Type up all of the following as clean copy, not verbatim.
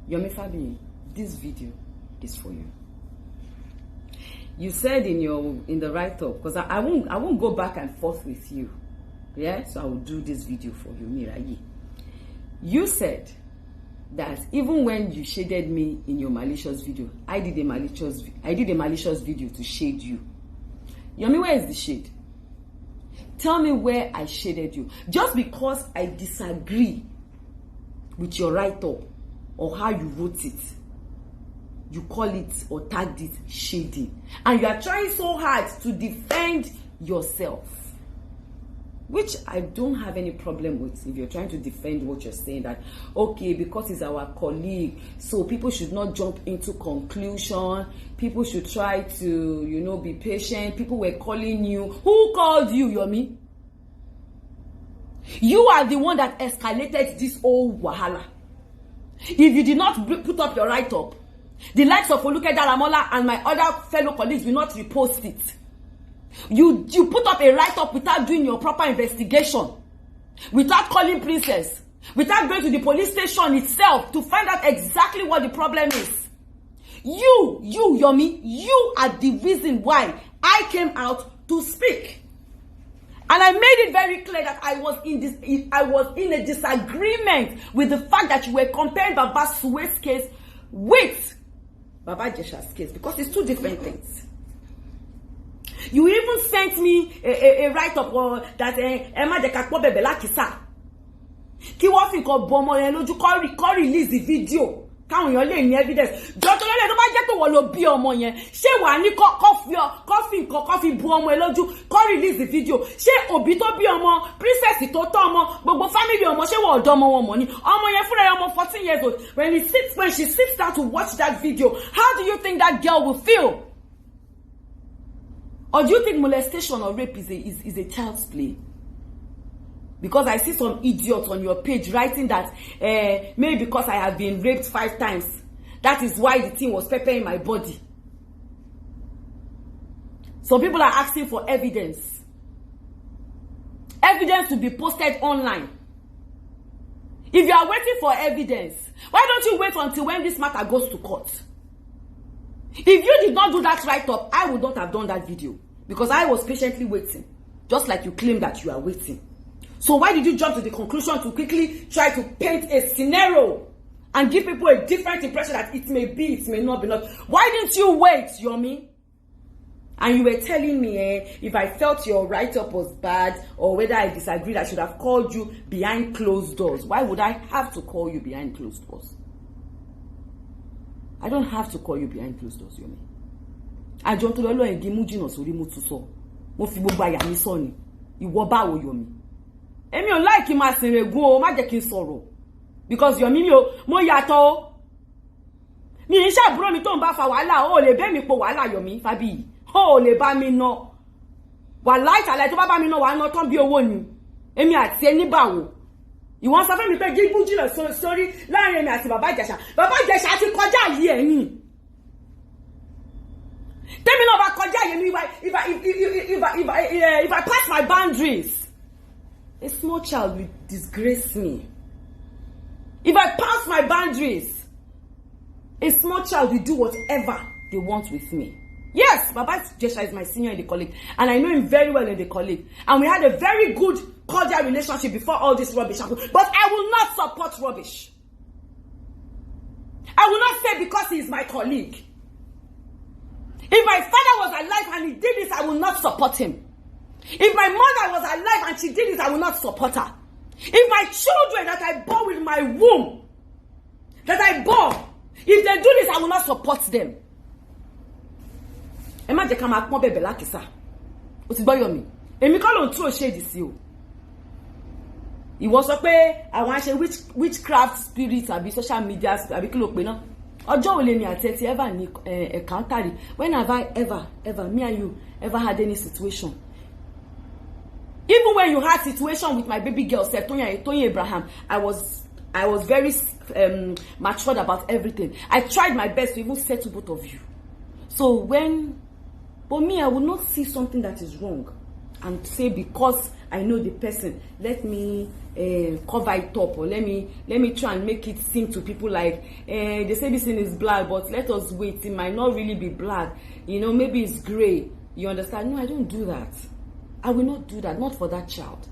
Yomi Fabiyi, this video is for you. You said in the write-up, because I won't go back and forth with you. Yeah, so I will do this video for you, Mirayi. You said that even when you shaded me in your malicious video, I did a malicious video to shade you. Yomi, where is the shade? Tell me where I shaded you. Just because I disagree with your write-up or how you wrote it, you call it or tagged it shading. And you are trying so hard to defend yourself, which I don't have any problem with. If you're trying to defend what you're saying, that, okay, because he's our colleague, so people should not jump into conclusion. People should try to, be patient. People were calling you. Who called you, Yomi? You are the one that escalated this whole wahala. If you did not put up your write-up, the likes of Oluke Daramola and my other fellow colleagues will not repost it. You put up a write-up without doing your proper investigation, without calling Princess, without going to the police station itself to find out exactly what the problem is. You, Yomi, you are the reason why I came out to speak. And I made it very clear that I was in a disagreement with the fact that you were comparing Baba Suwe's case with Baba Jesha's case, because it's two different things. You even sent me a write-up that Emma de Kakpo Bebela Kisa. Ki wọ́n fi nǹkan bọ ọmọ yẹn lójú kó release the video. Káwọn èèyàn lè ní evidence. Jọ́tọ̀ lẹ́lẹ̀ tó bá jẹ́ pé wọ́n ló bí ọmọ yẹn. Ṣé wàá ní kó fi bu ọmọ yẹn lójú kó release the video? Ṣé òbí tó bí ọmọ, princess tó tọ́ ọmọ, gbogbo family ọmọ, ṣé wọ́n ọ̀dọ́ ọmọ wọn mọ̀ ni? Ọmọ yẹn fúnra ọmọ 14 years old. When she sits down to watch that video, how do you think that girl will feel? Or do you think molestation or rape is a child's play? Because I see some idiots on your page writing that maybe because I have been raped 5 times, that is why the thing was peppering my body. Some people are asking for evidence. Evidence to be posted online. If you are waiting for evidence, why don't you wait until when this matter goes to court? If you did not do that write-up, I would not have done that video, because I was patiently waiting, just like you claim that you are waiting. So why did you jump to the conclusion to quickly try to paint a scenario and give people a different impression that it may be, it may not be not? Why didn't you wait, Yomi? And you were telling me if I felt your write-up was bad or whether I disagreed, I should have called you behind closed doors. Why would I have to call you behind closed doors? I don't have to call you behind closed doors, Yomi. I don't know lo en gimu jina sórí mo tún sọ. Mo fi gbogbo àyà mi sọ ni. Ìwọ báwo, Yomi? Èmi ò like ma sinregun o, má jẹ́ kí n sọ̀rọ̀. Because Yomi mo yàtọ̀ o. Mi ń ṣàbúrò mi tó ń bá fa wàhálà, o lè bẹ́ mi po wàhálà, Yomi Fabiyi. O lè bá mi ná. Wàláì tàlẹ́ tó bá bá mi ná wà ná tán bí owó ni. Èmi àti ẹni báwo. Ìwọ́n sọ fún mi pé gígùn jìnnà sórí láàrin èmi àti Bàbá Ìjẹ̀ṣà. Bàbá Ìjẹ̀ṣà ti kọjá yìí ẹ̀yìn. Tell me no about if I pass my boundaries, a small child will disgrace me. If I pass my boundaries, a small child will do whatever they want with me. Yes, Baba Jesha is my senior in the college, and I know him very well in the college. And we had a very good, cordial relationship before all this rubbish happened. But I will not support rubbish. I will not say because he is my colleague. If my father was alive and he did this, I will not support him. If my mother was alive and she did this, I will not support her. If my children that I bore with my womb, if they do this, I will not support them. Emma de kama pon bebe la kisa. O ti gbọ́ Yomi. Èmi kọ́ ló ń throw shade sí o. Ìwọ sọ pé àwọn àṣẹ witchcraft spirits àbí social media àbí kí ló pè náà. Ọjọ́ wo lèmi àti ẹ ti ever ní encounter? When have I ever, me and you, ever had any situation? Even when you had situation with my baby girl, Toyin Abraham, I was very matured about everything. I tried my best to even settle both of you. So but me, I will not see something that is wrong and say because I know the person, let me cover it up, or let me try and make it seem to people like they say this thing is black, but let us wait, it might not really be black, you know, maybe it's gray. You understand? No, I don't do that. I will not do that, not for that child.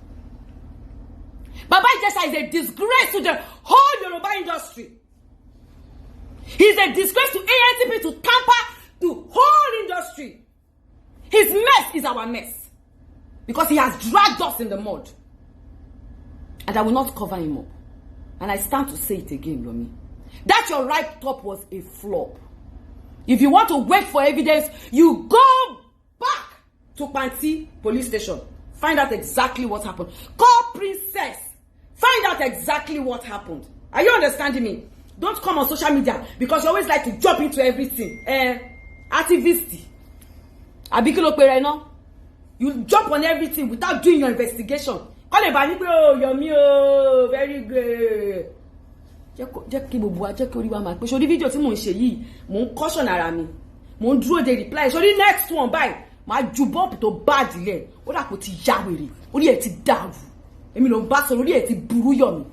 Baba Ijesha is a disgrace to the whole Yoruba industry. He's a disgrace to ANTP, to tamper the whole industry. His mess is our mess, because he has dragged us in the mud. And I will not cover him up. And I stand to say it again, Yomi. That your write-up was a flop. If you want to wait for evidence, you go back to Panti police station. Find out exactly what happened. Call Princess. Find out exactly what happened. Are you understanding me? Don't come on social media because you always like to jump into everything. Activist. Abikilo pere no. You jump on everything without doing your investigation. Call a bani pe oh Yomi oh very good. Jẹ́ kí gbogbo jẹ́ kí orí wa máa pé sórí fídíò tí mò ń ṣe yìí mò ń caution ara mi. Mò ń dúró de reply. Sórí next one bye. Máa ju bump tó bad le. Ó dà kó ti ya wèrè. Orí ẹ̀ ti dàrú. Èmi ló ń bá sọ orí ẹ̀ ti burú Yomi.